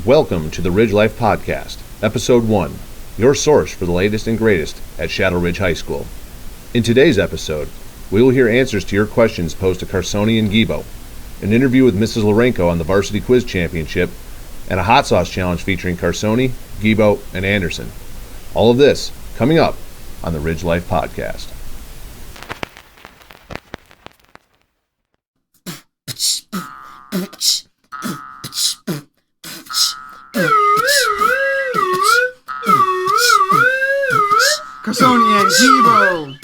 Welcome to the Ridge Life Podcast, Episode 1, your source for the latest and greatest at Shadow Ridge High School. In today's episode, we will hear answers to your questions posed to Carosone and Gibo, an interview with Mrs. Lorenko on the Varsity Quiz Championship, and a hot sauce challenge featuring Carosone, Gibo, and Anderson. All of this coming up on the Ridge Life Podcast. Carosone and Gibo.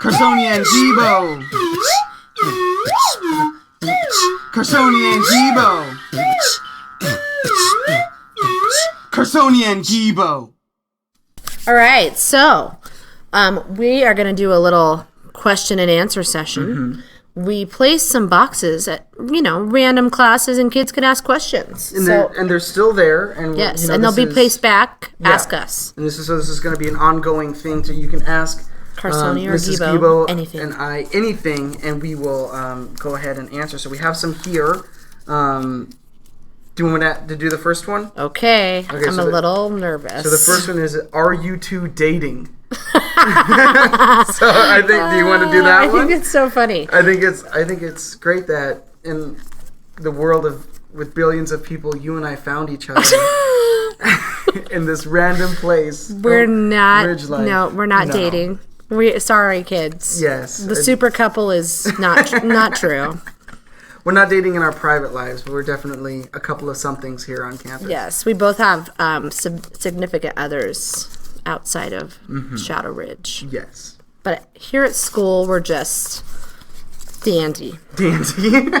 Carosone and Gibo. Carosone and Gibo. Carosone and Gibo. All right, so we are going to do a little question and answer session. Mm-hmm. We placed some boxes at, random classes, and kids could ask questions. And they're still there. And yes, and they'll be placed back. Yeah. Ask us. And this is going to be an ongoing thing. So you can ask Carosone or Mrs. Gibo anything. And I anything, and we will go ahead and answer. So we have some here. Do you want to do the first one? Okay I'm a little nervous. So the first one is, are you two dating? So I think, do you want to do that one? I think it's so funny. I think it's great that in the world with billions of people, you and I found each other in this random place. We're not. Ridge Life. No, we're not dating. Sorry, kids. Yes. The super couple is not true. We're not dating in our private lives, but we're definitely a couple of somethings here on campus. Yes, we both have significant others outside of Shadow Ridge. Yes. But here at school, we're just dandy. Dandy.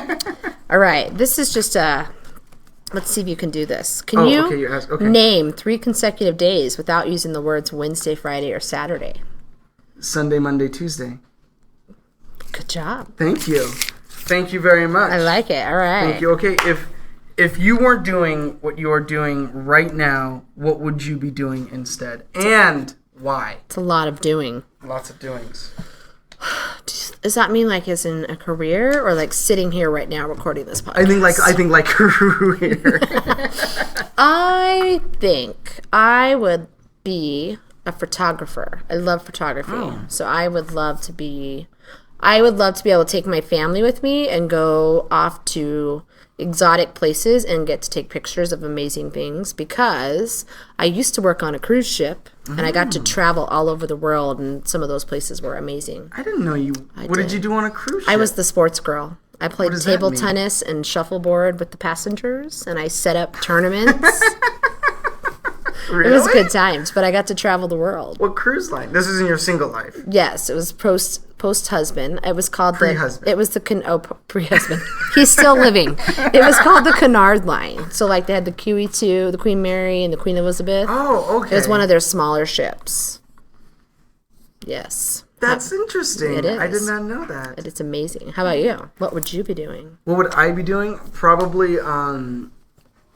All right, this is just let's see if you can do this. Can you name 3 consecutive days without using the words Wednesday, Friday, or Saturday? Sunday, Monday, Tuesday. Good job. Thank you. Thank you very much. I like it. All right. Thank you. Okay, if you weren't doing what you are doing right now, what would you be doing instead? And why? It's a lot of doing. Lots of doings. Does that mean like as in a career, or like sitting here right now recording this podcast? I think like career. I think I would be a photographer. I love photography. Oh. So I would love to be able to take my family with me and go off to exotic places and get to take pictures of amazing things, because I used to work on a cruise ship and I got to travel all over the world, and some of those places were amazing. I didn't know you. What did you do on a cruise ship? I was the sports girl. I played table tennis and shuffleboard with the passengers, and I set up tournaments. Really? It was good times, but I got to travel the world. What cruise line? This is in your single life. Yes, it was post-husband. It was called pre-husband. It was the pre-husband. He's still living. It was called the Cunard line. So like they had the QE2, the Queen Mary, and the Queen Elizabeth. Oh, okay. It was one of their smaller ships. Yes. That's interesting. It is. I did not know that. It's amazing. How about you? What would you be doing? What would I be doing?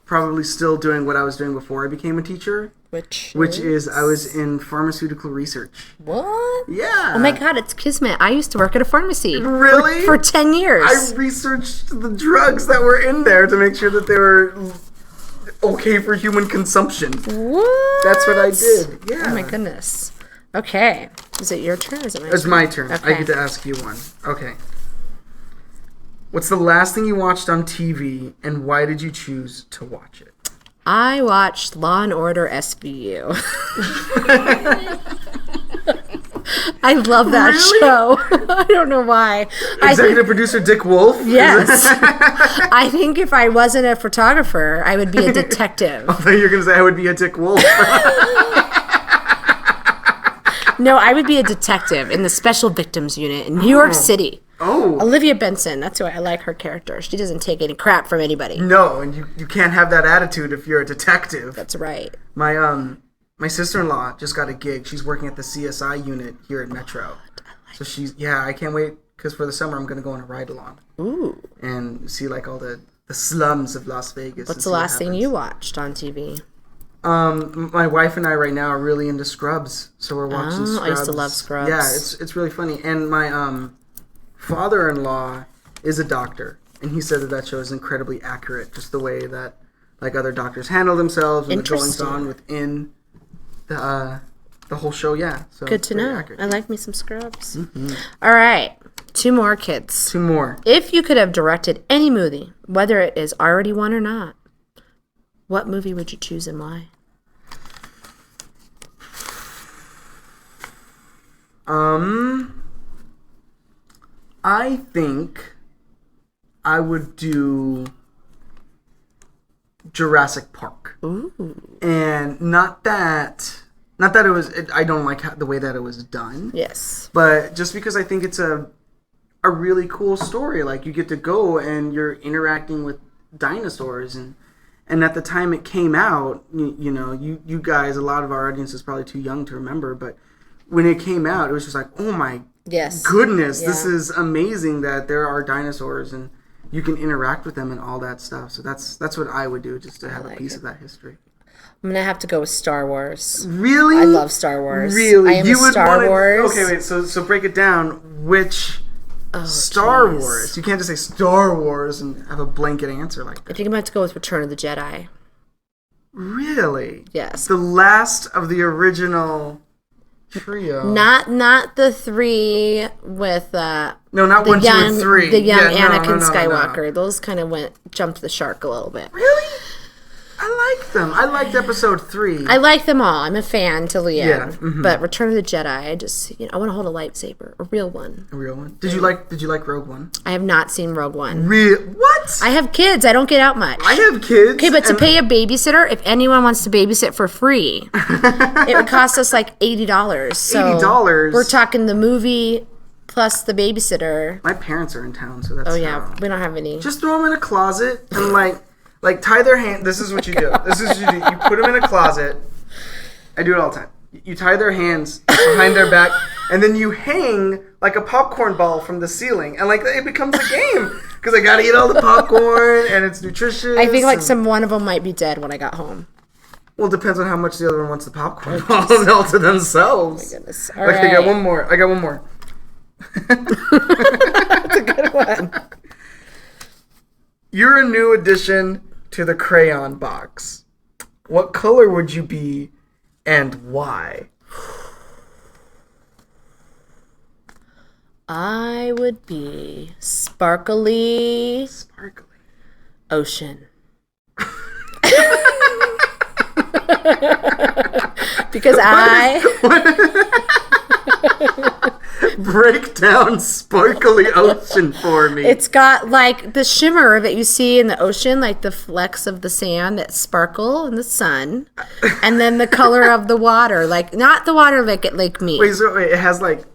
Probably still doing what I was doing before I became a teacher. Which is I was in pharmaceutical research. What? Yeah. Oh my God, it's kismet. I used to work at a pharmacy. Really? For 10 years. I researched the drugs that were in there to make sure that they were okay for human consumption. What? That's what I did. Yeah. Oh my goodness. Okay. Is it your turn or is it my turn? It's my turn. Okay. I get to ask you one. Okay. What's the last thing you watched on TV, and why did you choose to watch it? I watched Law & Order SVU. I love that show. I don't know why. Executive producer Dick Wolf? Yes. I think if I wasn't a photographer, I would be a detective. I thought you were going to say I would be a Dick Wolf. No, I would be a detective in the Special Victims Unit in New York City. Oh. Olivia Benson. That's who I like her character. She doesn't take any crap from anybody. No, and you can't have that attitude if you're a detective. That's right. My sister-in-law just got a gig. She's working at the CSI unit here at Metro. So I can't wait, because for the summer I'm going to go on a ride-along. Ooh. And see like all the slums of Las Vegas. What's the last thing you watched on TV? My wife and I right now are really into Scrubs, so we're watching Scrubs. I used to love Scrubs. Yeah, it's really funny. And my father-in-law is a doctor, And he said that show is incredibly accurate, just the way that like other doctors handle themselves and the goings on within the whole show. Yeah, so good to know. Accurate. I like me some Scrubs. All right, 2 more, kids. 2 more. If you could have directed any movie, whether it is already one or not, what movie would you choose and why? I think I would do Jurassic Park. Ooh. And not that it was, I don't like the way that it was done. Yes. But just because I think it's a really cool story. Like, you get to go and you're interacting with dinosaurs. And at the time it came out, you know, you guys, a lot of our audience is probably too young to remember, but when it came out, it was just like, oh my goodness, this is amazing that there are dinosaurs and you can interact with them and all that stuff. So that's what I would do, just to have a piece of that history. I'm going to have to go with Star Wars. Really? I love Star Wars. Really? I am Star Wars. Okay, wait, so break it down. Which Star Wars? You can't just say Star Wars and have a blanket answer like that. I think I'm going to have to go with Return of the Jedi. Really? Yes. The last of the original trio. Not the 3 with no, not 1, 2, and 3. The young Anakin Skywalker. No. Those kind of jumped the shark a little bit. Really? I like them. I liked episode 3. I like them all. I'm a fan till the end. Yeah. Mm-hmm. But Return of the Jedi, I want to hold a lightsaber, a real one. A real one. Did you like Rogue One? I have not seen Rogue One. What? I have kids. I don't get out much. I have kids. Okay, but to pay a babysitter, if anyone wants to babysit for free, it would cost us like $80. So $80. We're talking the movie plus the babysitter. My parents are in town, so that's. Oh yeah, we don't have any. Just throw them in a closet and like tie their hand. This is what you do. This is what you do. You put them in a closet. I do it all the time. You tie their hands behind their back, and then you hang like a popcorn ball from the ceiling, and like it becomes a game because I gotta eat all the popcorn and it's nutritious. I think like one of them might be dead when I got home. Well, it depends on how much the other one wants the popcorn balls all to themselves. Oh my goodness! All right. I got one more. That's a good one. You're a new addition to the crayon box. What color would you be and why? I would be sparkly ocean. Because break down sparkly ocean for me. It's got like the shimmer that you see in the ocean, like the flecks of the sand that sparkle in the sun, and then the color of the water, like not the water like at Lake Mead. Wait, it has like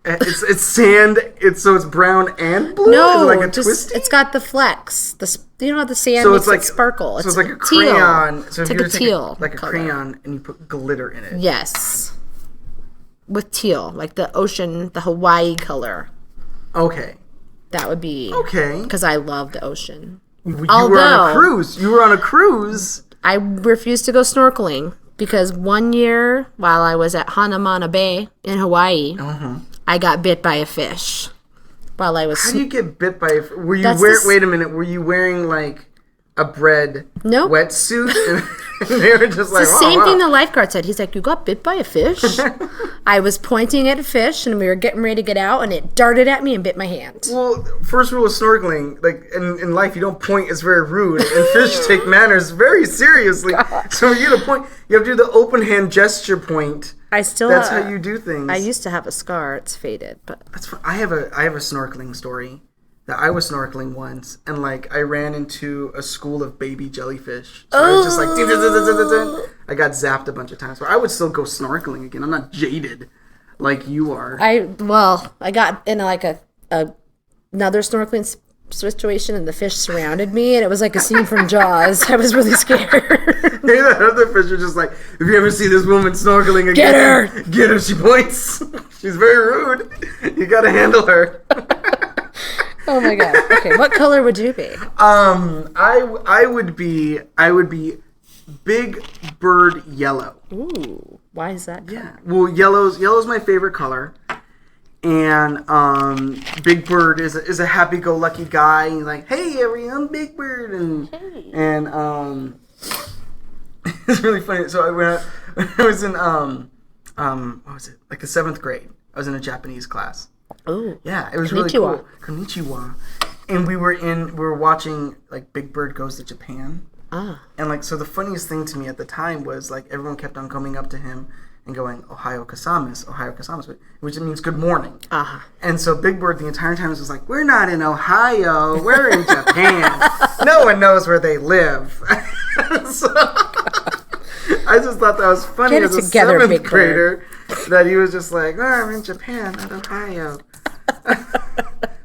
it's sand. It's brown and blue. No, like a twisty? It's got the flecks. The the sand so makes it sparkle. So it's like a crayon. Teal. So it's like a teal, like a color. crayon, and you put glitter in it. Yes, with teal, like the ocean, the Hawaii color. Okay, that would be okay. Because I love the ocean. You were on a cruise. You were on a cruise. I refused to go snorkeling because one year while I was at Hanamana Bay in Hawaii, I got bit by a fish. While I was. How do you get bit by a fish? Wait a minute. Were you wearing like a bread wetsuit? And they were just like, it's the same thing the lifeguard said. He's like, you got bit by a fish? I was pointing at a fish and we were getting ready to get out and it darted at me and bit my hand. Well, first rule of snorkeling, like in life, you don't point. It's very rude. And fish take manners very seriously. God. So you get a point. You have to do the open hand gesture point. That's how you do things. I used to have a scar. It's faded, but that's fine. I have a snorkeling story. That I was snorkeling once, and like I ran into a school of baby jellyfish. So I was just like, I got zapped a bunch of times. But I would still go snorkeling again. I'm not jaded like you are. I got in like another snorkeling situation, and the fish surrounded me, and it was like a scene from Jaws. I was really scared. Maybe that other fish are just like, if you ever see this woman snorkeling again, get her. She points. She's very rude. You gotta handle her. Oh my god. Okay, what color would you be? I would be big bird yellow. Ooh, why is that color? Yeah. Well, yellow's my favorite color. And Big Bird is a happy-go-lucky guy. He's like, "Hey, everyone, I'm Big Bird," and it's really funny. So when I was in what was it, like the 7th grade? I was in a Japanese class. Oh, yeah, it was really cool. Konnichiwa. And we were watching like Big Bird Goes to Japan. And like, so the funniest thing to me at the time was like everyone kept on coming up to him and going, "Ohayo Kasamas," which means good morning. And so Big Bird the entire time was like, "We're not in Ohio, we're in Japan. No one knows where they live." So I just thought that was funny as a 7th grader that he was just like, "Oh, I'm in Japan, not Ohio."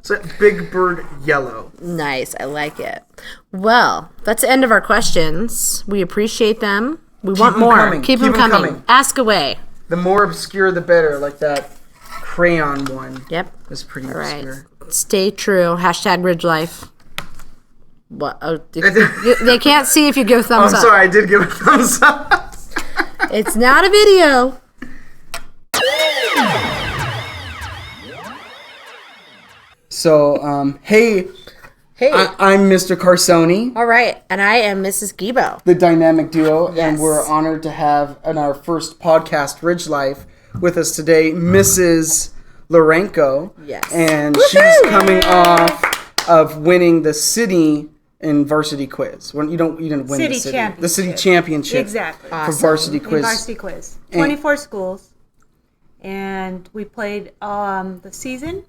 So Big Bird Yellow. Nice. I like it. Well, that's the end of our questions. We appreciate them. We want more. Keep them coming. Ask away. The more obscure, the better. Like that crayon one. Yep. It's pretty All obscure. Right. Stay true. # Ridge Life. What? Oh, they can't see if you give a thumbs up. I'm sorry. I did give a thumbs up. It's not a video. So, hey. I'm Mr. Carosone. All right, and I am Mrs. Gibo. The dynamic duo, Yes. and we're honored to have in our first podcast, Ridge Life, with us today, Mrs. Lorenko. Yes. And she's coming off of winning the city in Varsity Quiz. When you didn't win the city. The city championship. Exactly. For Varsity Quiz. Varsity Quiz. 24 schools. And we played the season,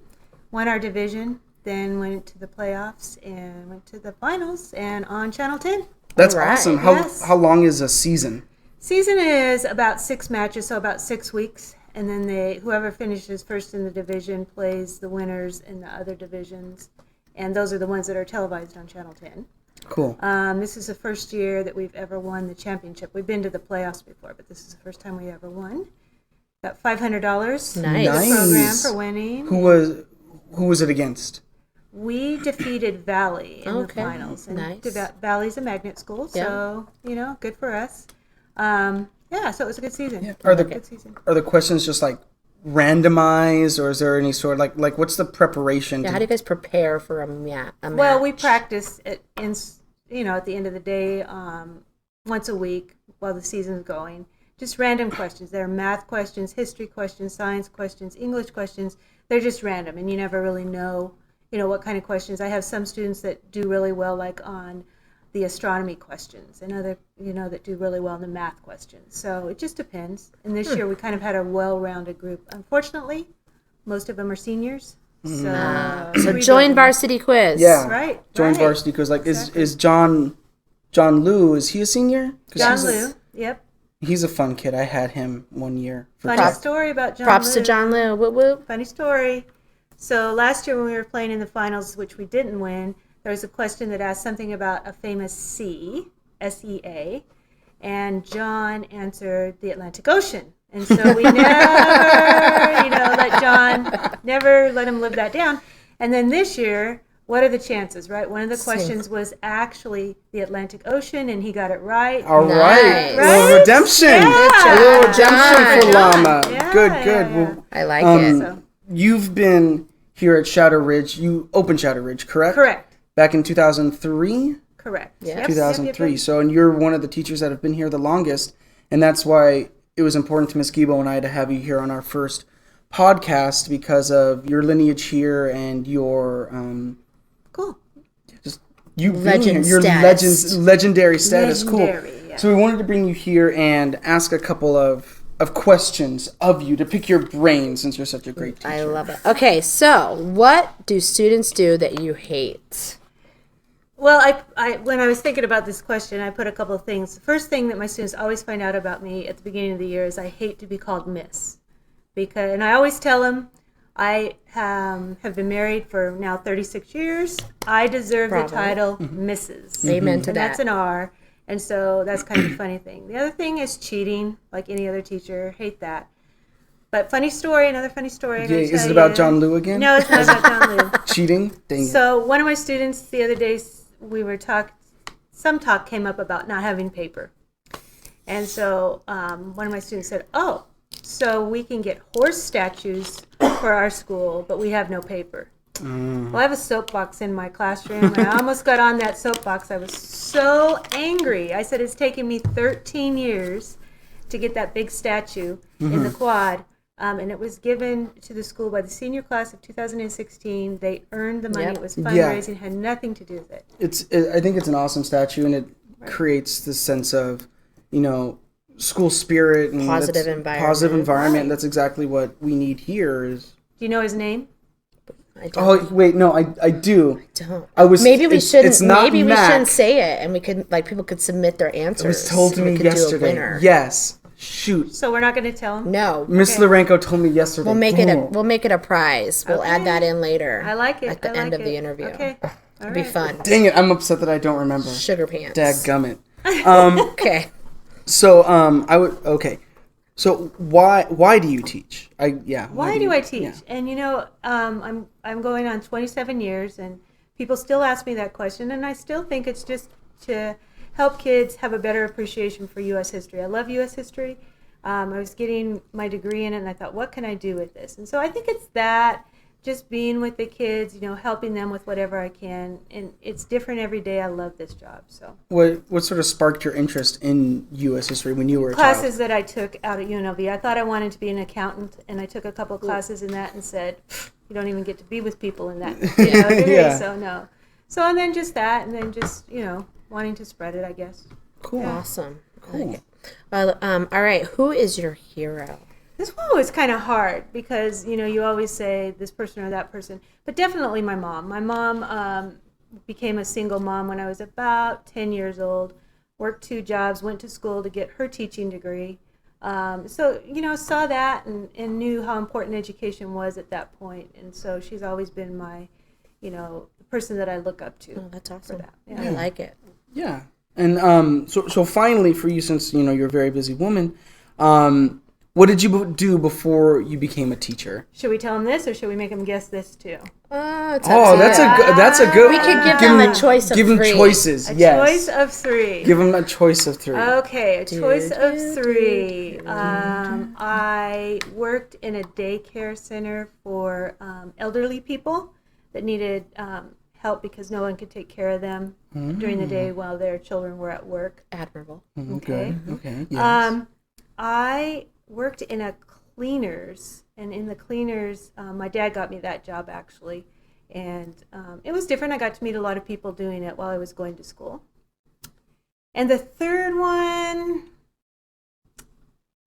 won our division, then went to the playoffs and went to the finals and on Channel 10. That's awesome. How long is a season? Season is about 6 matches, so about 6 weeks. And then whoever finishes first in the division plays the winners in the other divisions. And those are the ones that are televised on Channel 10. Cool. This is the first year that we've ever won the championship. We've been to the playoffs before, but this is the first time we ever won. Got $500 Nice. to the program for winning. Who was it against? We defeated Valley in the finals. And nice. Valley's a magnet school, so, good for us. So it was a good season. Yeah. Are the questions just like randomized, or is there any sort of like what's the preparation? Yeah, how do you guys prepare for a match? Well, we practice at the end of the day, once a week while the season's going. Just random questions. There are math questions, history questions, science questions, English questions. They're just random, and you never really know, what kind of questions. I have some students that do really well, like on the astronomy questions, and other, that do really well in the math questions. So it just depends. And this year we kind of had a well-rounded group. Unfortunately, most of them are seniors. So join Varsity Quiz. Yeah, right. Join Varsity Quiz. Like, exactly. is John Liu? Is he a senior? John Liu. Yep. He's a fun kid. I had him one year. Funny story about John Liu. Props to John Liu. Whoop whoop. Funny story. So last year when we were playing in the finals, which we didn't win, there was a question that asked something about a famous sea, S-E-A, and John answered the Atlantic Ocean. And so we never, never let him live that down. And then this year, what are the chances, right? One of the questions was actually the Atlantic Ocean, and he got it right. All right. A little redemption. Yeah. A little redemption for Llama. Yeah, Good. Yeah. Well, I like it. So. You've been here at Shadow Ridge. You opened Shadow Ridge, correct? Correct. Back in 2003? Correct. Yeah. Yep. 2003. Yep. So, and you're one of the teachers that have been here the longest, and that's why it was important to Ms. Gibo and I to have you here on our first podcast because of your lineage here and your Cool. just you being here, your legendary status. Cool. Yeah. So we wanted to bring you here and ask a couple of questions of you to pick your brain since you're such a great teacher. I love it. Okay, so what do students do that you hate? Well, I when I was thinking about this question, I put a couple of things. The first thing that my students always find out about me at the beginning of the year is I hate to be called Miss. And I always tell them I have been married for now 36 years. I deserve the title Mrs. Amen to and that. That's an R. And so that's kind of a funny thing. The other thing is cheating, like any other teacher. Hate that. But another funny story. Yeah, is it about John Liu again? No, it's not about John Liu. Cheating? Dang it. So one of my students the other day, we were some talk came up about not having paper. And so one of my students said, so we can get horse statues for our school, but we have no paper. Well, I have a soapbox in my classroom, and I almost got on that soapbox. I was so angry. I said, it's taken me 13 years to get that big statue in the quad, and it was given to the school by the senior class of 2016. They earned the money. It was fundraising, had nothing to do with it. I think it's an awesome statue, and it creates this sense of, school spirit and positive environment. Right. That's exactly what we need here. Do you know his name? I don't. Oh wait, no, I do. I don't. Maybe we shouldn't. It's not maybe Mac. we shouldn't say it, and we could people could submit their answers. It was told to me yesterday. Yes. Shoot. So we're not going to tell him? No. Miss Larenko told me yesterday. We'll make it a prize. We'll add that in later. I like it. At the end of the interview. Okay. It'll be fun. Dang it! I'm upset that I don't remember. Sugar pants. Dadgummit. Okay. So okay. So why do you teach? Why do I teach? Yeah. And I'm going on 27 years, and people still ask me that question, and I still think it's just to help kids have a better appreciation for U.S. history. I love U.S. history. I was getting my degree in it, and I thought, what can I do with this? And so I think it's that, just being with the kids, helping them with whatever I can, and it's different every day. I love this job. So what sort of sparked your interest in U.S. history when you were a classes that I took out at UNLV? I thought I wanted to be an accountant, and I took a couple of classes in that and said, you don't even get to be with people in that degree. Yeah. So no. So and then just that, and then just wanting to spread it, I guess. Cool. Yeah. Awesome. Cool. I like it. Well, all right. Who is your hero? This one was kind of hard because, you always say this person or that person, but definitely my mom. My mom became a single mom when I was about 10 years old, worked 2 jobs, went to school to get her teaching degree. So, saw that and knew how important education was at that point. And so she's always been my, the person that I look up to. Oh, that's awesome. For that. Yeah. I like it. Yeah. And so finally for you, since, you're a very busy woman, what did you do before you became a teacher? Should we tell them this, or should we make them guess this too? That's a good. We could give them a choice of 3. Give them choices. Choice of 3. Give them a choice of 3. Okay, a choice of 3. I worked in a daycare center for elderly people that needed help because no one could take care of them during the day while their children were at work. Admirable. Okay. Yes. I worked in a cleaners, and in the cleaners, my dad got me that job actually, and it was different. I got to meet a lot of people doing it while I was going to school. And the third one,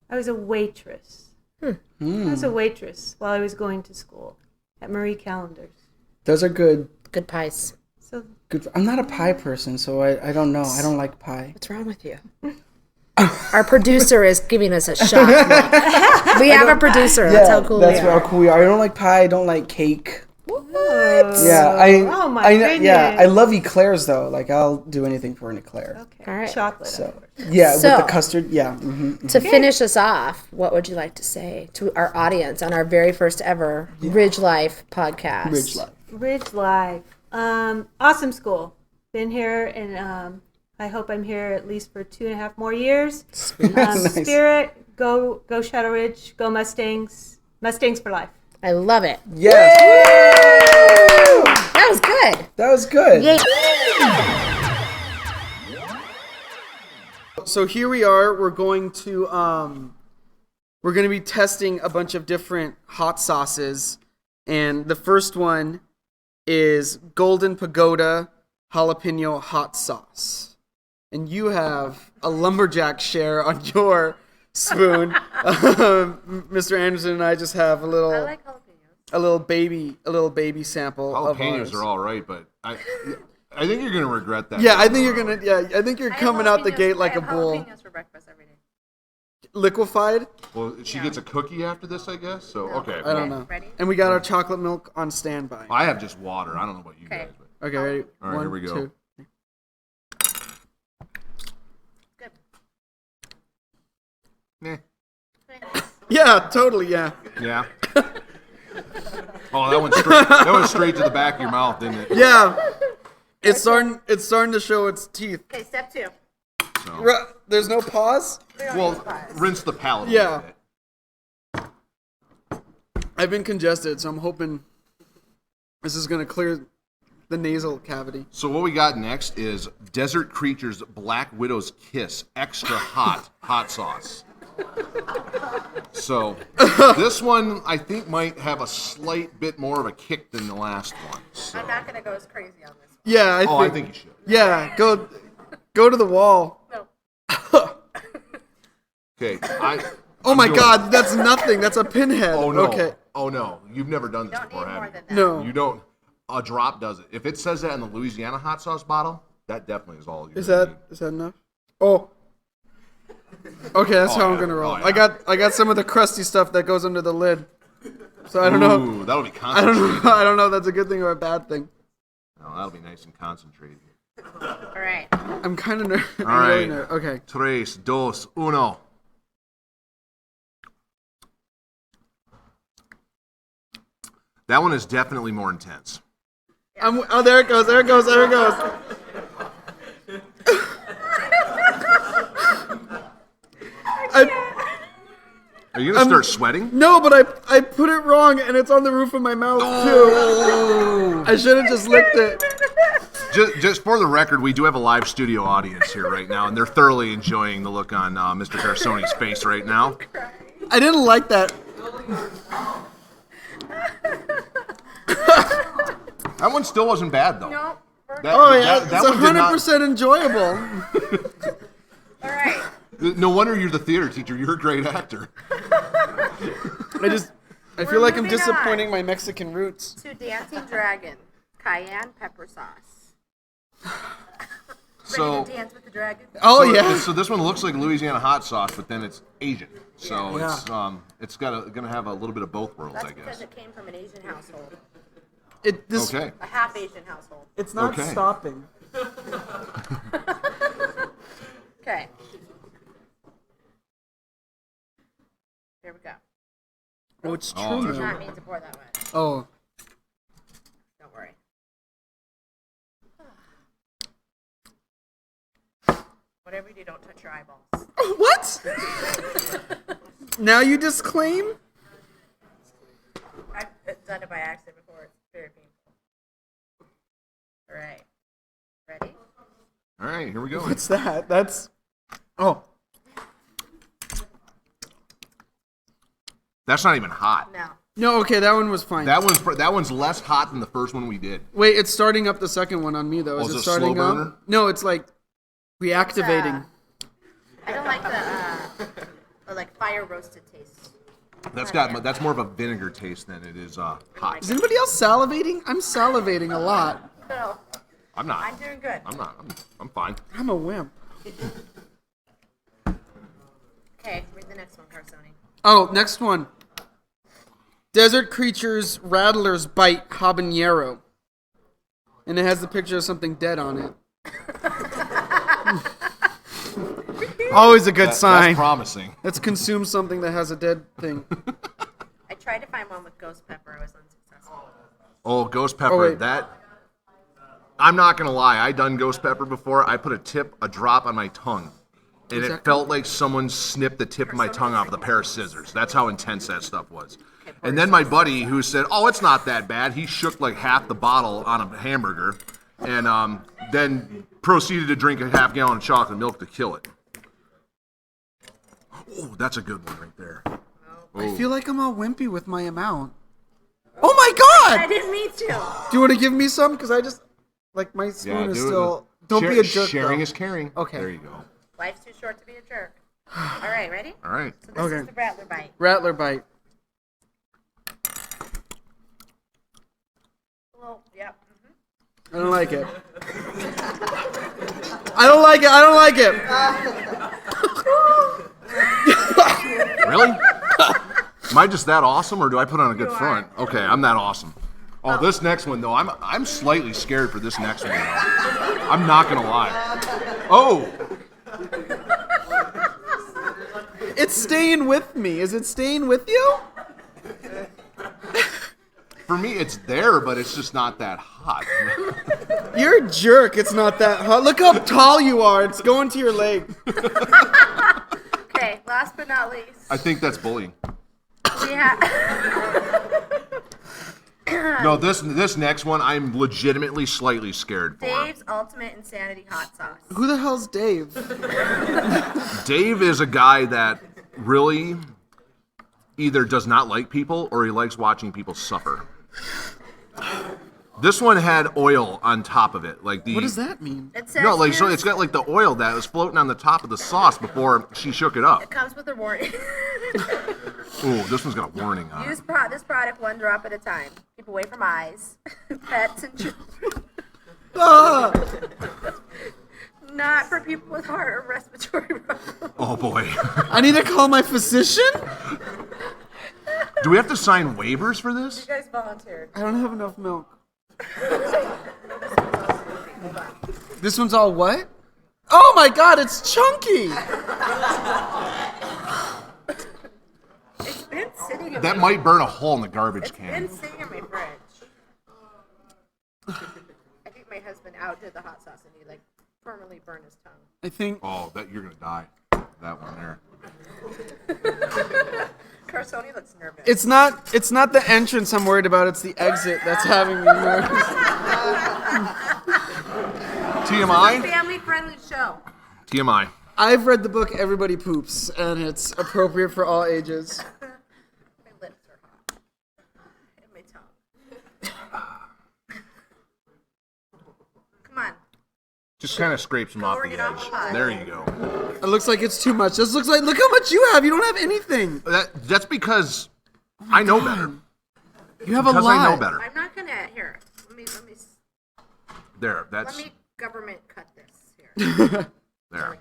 I was a waitress. I was a waitress while I was going to school at Marie Callender's. Those are good. Good pies. So good. I'm not a pie person, so I don't know. I don't like pie. What's wrong with you? Our producer is giving us a shot. We have a producer. That's how cool we are. That's how cool we are. I don't like pie. I don't like cake. What? Yeah, oh my goodness. Yeah, I love eclairs though. Like I'll do anything for an eclair. Okay. All right. Chocolate. So yeah, with the custard. Yeah. To finish us off, what would you like to say to our audience on our very first ever Ridge Life podcast? Ridge Life. Awesome school. Been here, and I hope I'm here at least for 2.5 more years. Nice. Spirit, go Shadow Ridge, go Mustangs. Mustangs for life. I love it. Yes. Woo! That was good. That was good. Yay. So here we are. We're going to be testing a bunch of different hot sauces, and the first one is Golden Pagoda jalapeno hot sauce. And you have a lumberjack share on your spoon. Mr. Anderson and I just have a little. I like jalapenos. A little baby sample. Jalapenos are all right, but I think you're gonna regret that. Yeah, I think you're gonna. Yeah, I think you're coming out the gate like a bull. Jalapenos for breakfast every day. Liquefied. Well, she gets a cookie after this, I guess. So okay. I don't know. Ready? And we got our chocolate milk on standby. I have just water. I don't know about you guys. But. Okay, ready? All right, 1, here we go. 2. Good. Meh. Yeah, totally. Yeah. Yeah. Oh, that went straight to the back of your mouth, didn't it? Yeah. It's starting to show its teeth. Okay, step 2. So. There's no pause? Well, rinse the palate. Yeah. I've been congested, so I'm hoping this is going to clear the nasal cavity. So what we got next is Desert Creatures Black Widow's Kiss Extra Hot Sauce. So this one I think might have a slight bit more of a kick than the last one. So. I'm not going to go as crazy on this one. Yeah, I think you should. Yeah, go to the wall. No. Okay. Oh my God, that's nothing. That's a pinhead. Oh no. Okay. Oh no. You've never done this Don't before, need more have you? than that. No. You don't. A drop does it. If it says that in the Louisiana hot sauce bottle, that definitely is all you Is need. that enough? Oh. Okay, that's how I'm gonna roll. yeah. I got some of the crusty stuff that goes under the lid. So I don't know. Ooh, that'll be I don't concentrated. know. I don't know if that's a good thing or a bad thing. No, that'll be nice and concentrated. All right. I'm kind of nervous. All right. Okay. 3, 2, 1. That one is definitely more intense. Oh, there it goes. There it goes. There it goes. Are you gonna start sweating? No, but I put it wrong, and it's on the roof of my mouth too. I should have just licked it. Just for the record, we do have a live studio audience here right now, and they're thoroughly enjoying the look on Mr. Carosone's face right now. I didn't like that. That one still wasn't bad though. No. Oh yeah, that it's one did not- 100% enjoyable. All right. No wonder you're the theater teacher. You're a great actor. I feel like I'm moving disappointing on. my Mexican roots. To Dancing Dragon, cayenne pepper sauce. So, Ready to dance with the dragon? Oh so, yeah. So this one looks like Louisiana hot sauce, but then it's Asian. So Yeah. it's gonna have a little bit of both worlds, That's I because guess. it came from an Asian household, Okay. a half Asian household. It's not Okay. stopping. Okay. Here we go. Oh, it's Oh, true. Did there's now. not mean to pour that much. Oh, Don't worry. Whatever you do, don't touch your eyeballs. what? Now you disclaim? I've done it by accident before. It's very painful. All right. Ready? All right, here we go. What's that? That's. Oh. That's not even hot. No. No, okay, that one was fine. That one's less hot than the first one we did. Wait, it's starting up the second one on me though. Oh, Is is it it slow starting burner? up? No, it's like reactivating. I don't like the like fire roasted taste. That's more of a vinegar taste than it is hot. Is anybody else salivating? I'm salivating a lot. No, I'm not. I'm doing good. I'm not. I'm fine. I'm a wimp. Okay, read the next one, Carsoni. Oh, next one. Desert Creatures Rattler's Bite Habanero. And it has the picture of something dead on it. Always a good sign. That's promising. Let's consume something that has a dead thing. I tried to find one with ghost pepper. I was unsuccessful. Oh, ghost pepper. wait. That. I'm not gonna lie. I done ghost pepper before. I put a drop on my tongue, and it felt like someone snipped the tip of my tongue off with a pair of scissors. That's how intense that stuff was. And then my buddy, who said, "Oh, it's not that bad," he shook like half the bottle on a hamburger, and then proceeded to drink a half gallon of chocolate milk to kill it. Oh, that's a good one right there. I feel like I'm all wimpy with my amount. Oh my I god! didn't mean to. Do you want to give me some? Because I just, like, my spoon is do it. still... Don't be a jerk, Sharing though. is caring. Okay. There you go. Life's too short to be a jerk. All right, ready? All right. So this is the Rattler bite. Rattler Bite. Well, yep. I don't like it. I don't like it. I don't like it. Really? Am I just that awesome, or do I put on a good front? Okay, I'm that awesome. Oh, this next one though, I'm slightly scared for this next one. Though. I'm not gonna lie. Oh, It's staying with me. Is it staying with you? for me it's there, but it's just not that hot. You're a jerk. It's not that hot. Look how tall you are. It's going to your leg. Okay, last but not least, I think that's bullying. we have No, this next one I'm legitimately slightly scared for. Dave's Ultimate Insanity Hot Sauce. Who the hell's Dave? Dave is a guy that really either does not like people or he likes watching people suffer. This one had oil on top of it, like the. What does that mean? It says No, like so use- it's got like the oil that was floating on the top of the sauce before she shook it up. It comes with a warning. Ooh, this one's got a warning on it. Use this product one drop at a time. Keep away from eyes, pets, and children. Not for people with heart or respiratory problems. Oh boy. I need to call my physician? Do we have to sign waivers for this? You guys volunteered. I don't have enough milk. This one's all what? Oh my god, it's chunky! It's been sitting in That my might burn a hole in the garbage It's can. been sitting in my fridge. I think my husband outdid the hot sauce and he like permanently burned his tongue. I think Oh, that you're gonna die. That one there. Carosone looks nervous. it's not the entrance I'm worried about, it's the exit that's having me nervous. TMI? Family-friendly show. TMI. I've read the book Everybody Poops, and it's appropriate for all ages. My lips are hot. And my tongue. Come on. Just kind of scrapes them off Lowering the it off the edge. pie. There you go. It looks like it's too much. This looks like, look how much you have. You don't have anything. That's because I know better. You have a Because lot. I know better. I'm not gonna here. There, Let that's me government cut this here. there.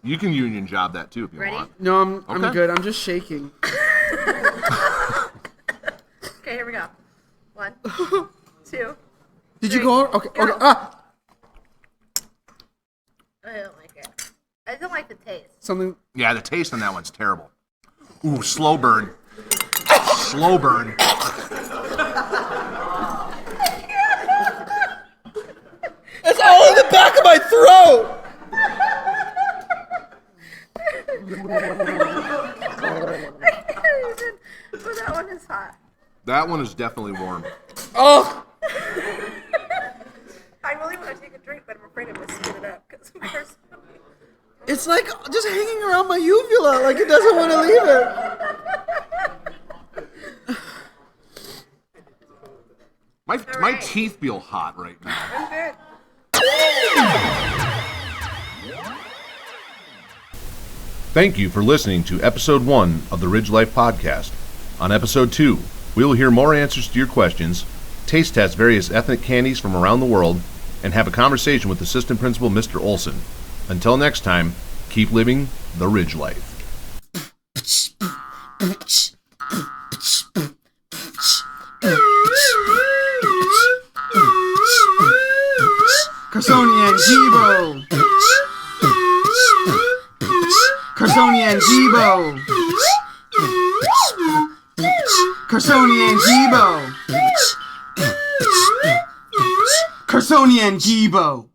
You can union job that too if you Ready? want. No, I'm Okay. good. I'm just shaking. Okay, here we go. 1, 2. Did you go? Okay. Go. Okay. Ah, I don't like it. I don't like the taste. something. Yeah, the taste on that one's terrible. Ooh, slow burn. Slow burn. It's all in the back of my throat. But that one is hot. That one is definitely warm. Oh, I really want to take a drink, but I'm afraid I'm going to spit it up. Because it's like just hanging around my uvula, like it doesn't want to leave it. My right. teeth feel hot right now. I'm good. Thank you for listening to episode 1 of the Ridge Life Podcast. On episode 2, we will hear more answers to your questions, taste test various ethnic candies from around the world, and have a conversation with Assistant Principal Mr. Olson. Until next time, keep living the Ridge Life. Carosone and Gibo. Carosone and Gibo. Carosone and Gibo. Carosone and Gibo.